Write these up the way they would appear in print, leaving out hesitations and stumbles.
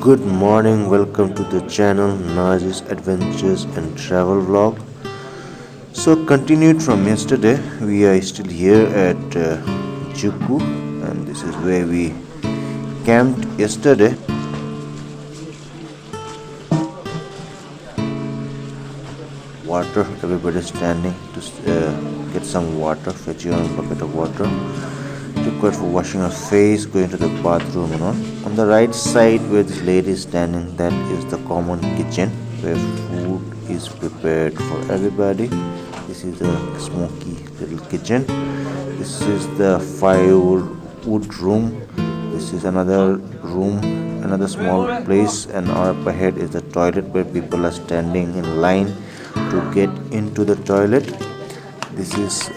Good morning, welcome to the channel Naj's Adventures and Travel Vlog. So, continued from yesterday, we are still here at Juku, and this is where we camped yesterday. Water, everybody standing to get some water, fetch your own bucket of water. Required for washing our face, going to the bathroom and all. On the right side where this lady is standing, that is the common kitchen where food is prepared for everybody. This is a smoky little kitchen. This is the firewood room. This is another room, another small place, and up ahead is the toilet where people are standing in line to get into the toilet. This is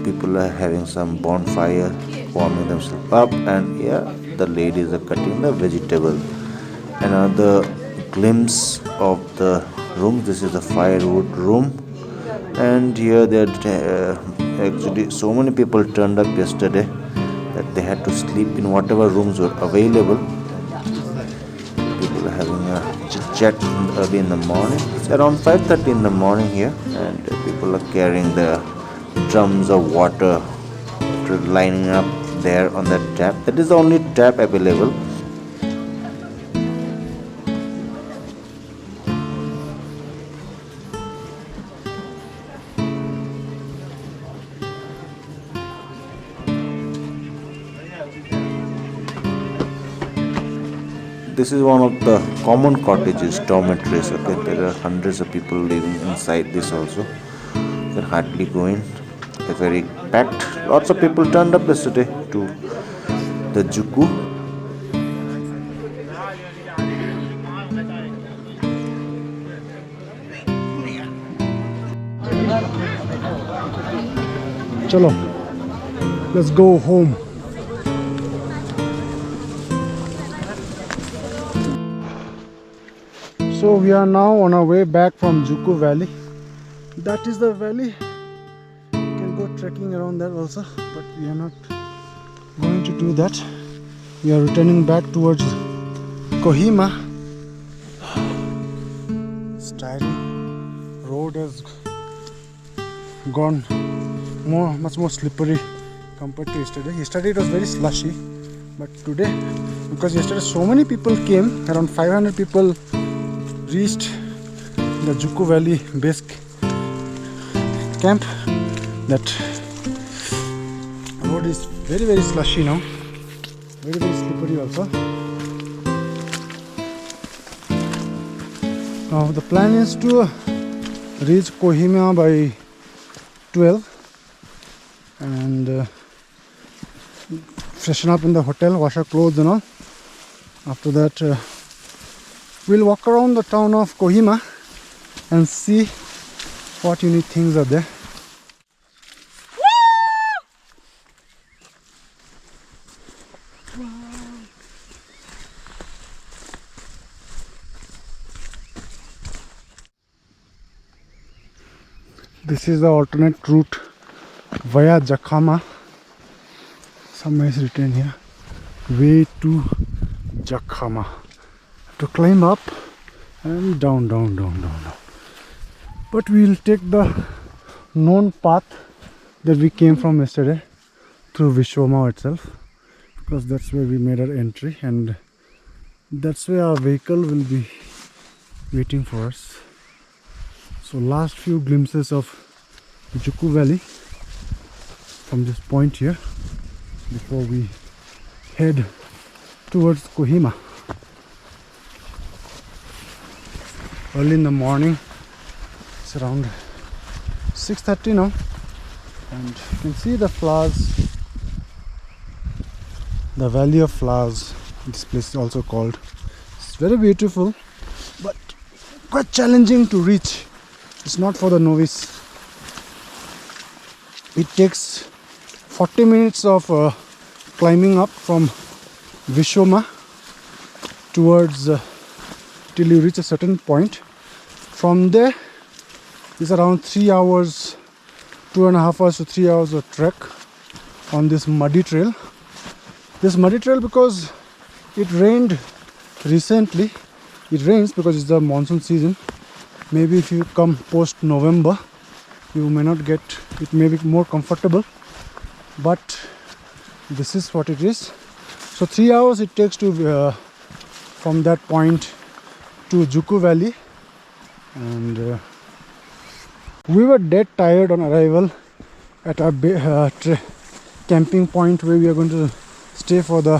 people are having some bonfire, warming themselves up, and yeah, the ladies are cutting the vegetable. Another glimpse of the room. This is the firewood room, and here there actually so many people turned up yesterday that they had to sleep in whatever rooms were available. People are having a chit chat early in the morning. It's around 5:30 in the morning here, and people are carrying the drums of water lining up there on that tap. That is the only tap available. This is one of the common cottages, dormitories. Okay, there are hundreds of people living inside this also. You can hardly go in. It's very packed. Lots of people turned up yesterday to the Juku. Chalo, let's go home. So we are now on our way back from Juku Valley. That is the valley. You can go trekking around there also, but we are not going to do that. We are returning back towards Kohima. It's tiring. Road has gone much more slippery compared to yesterday. Yesterday it was very slushy, but today, because yesterday so many people came, around 500 people reached the Juku Valley base camp, that road is very slushy now, very slippery also. Now the plan is to reach Kohima by 12 and freshen up in the hotel, wash our clothes and all. After that we'll walk around the town of Kohima and see what unique things are there. This is the alternate route via Jakhama. Somewhere is written here, way to Jakhama. To climb up and down. But we will take the known path that we came from yesterday through Vishwama itself, because that's where we made our entry and that's where our vehicle will be waiting for us. So last few glimpses of Juku Valley from this point here before we head towards Kohima. Early in the morning, it's around 6:30 now, and you can see the flowers, the Valley of Flowers. This place is also called. It's very beautiful, but quite challenging to reach. It's not for the novice. It takes 40 minutes of climbing up from Vishwama towards till you reach a certain point. From there is around 3 hours, 2.5 hours to 3 hours of trek on this muddy trail. This muddy trail, because it rained recently it rains because it's the monsoon season. Maybe if you come post November, you may not get, it may be more comfortable, but this is what it is. So 3 hours it takes to from that point to Juku Valley, and we were dead tired on arrival at our camping point where we are going to stay for the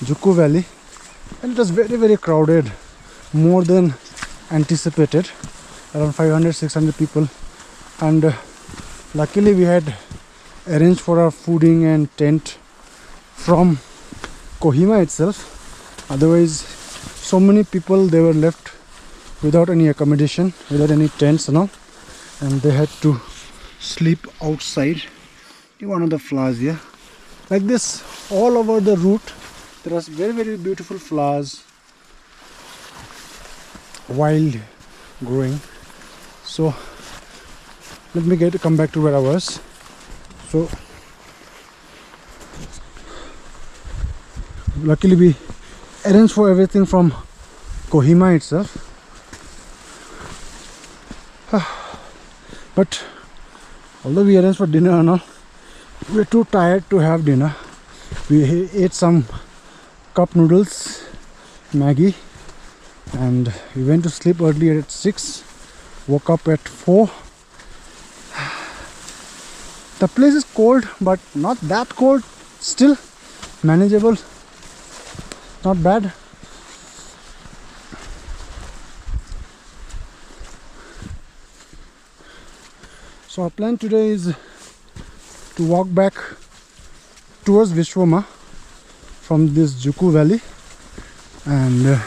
Juku Valley, and it was very crowded, more than anticipated, around 500-600 people, and luckily we had arranged for our fooding and tent from Kohima itself. Otherwise so many people, they were left without any accommodation, without any tents and all, and they had to sleep outside in one of the flowers here. Like this, all over the route there was very beautiful flowers, wild growing. So let me come back to where I was. So luckily we arranged for everything from Kohima itself. But although we arranged for dinner and all, we were too tired to have dinner. We ate some cup noodles, Maggie, and we went to sleep early at 6, woke up at 4. The place is cold, but not that cold, still manageable, not bad. So our plan today is to walk back towards Vishwama from this Juku Valley, and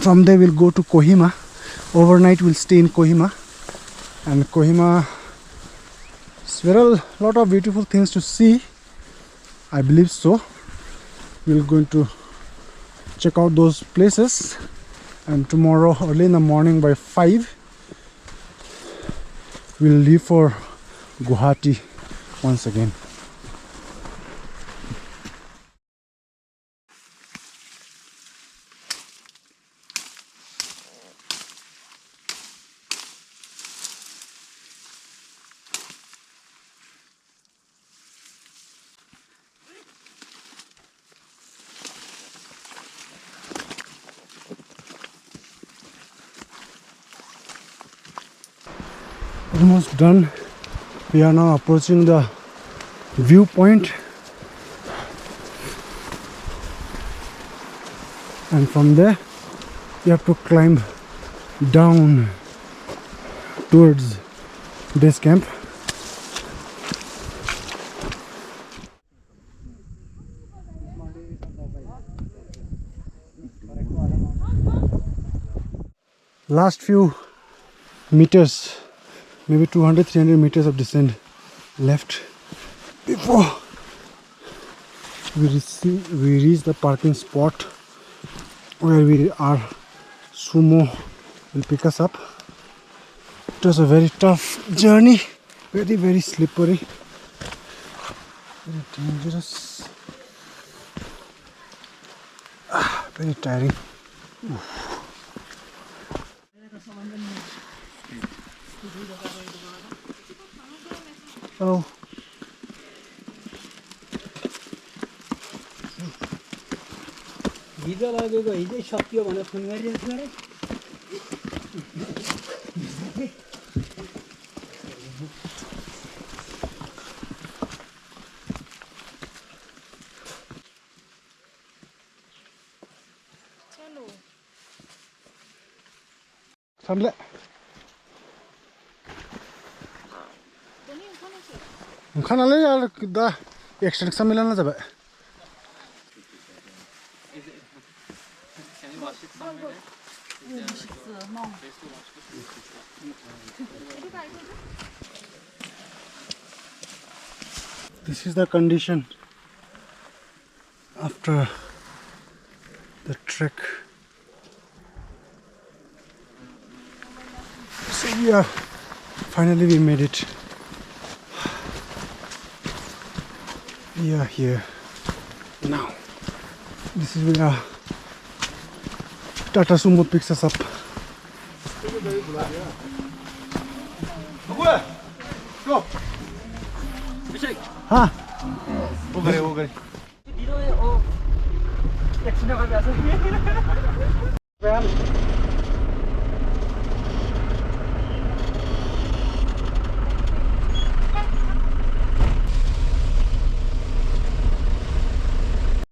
from there we'll go to Kohima. Overnight we'll stay in Kohima, and Kohima, there are a lot of beautiful things to see, I believe so. We're going to check out those places, and tomorrow early in the morning by 5 we'll leave for Guwahati once again. Almost done. We are now approaching the viewpoint, and from there you have to climb down towards base camp. Last few meters, maybe 200-300 meters of descent left before we reach the parking spot where our sumo will pick us up. It was a very tough journey, very slippery, very dangerous, very tiring. Oh. Samle. खानाले यार दा extension मिलाना जाबाय This is the condition after the trek. So we made it. We are here now. This is where Tata Sumo picks us up. Go. हाँ वो करे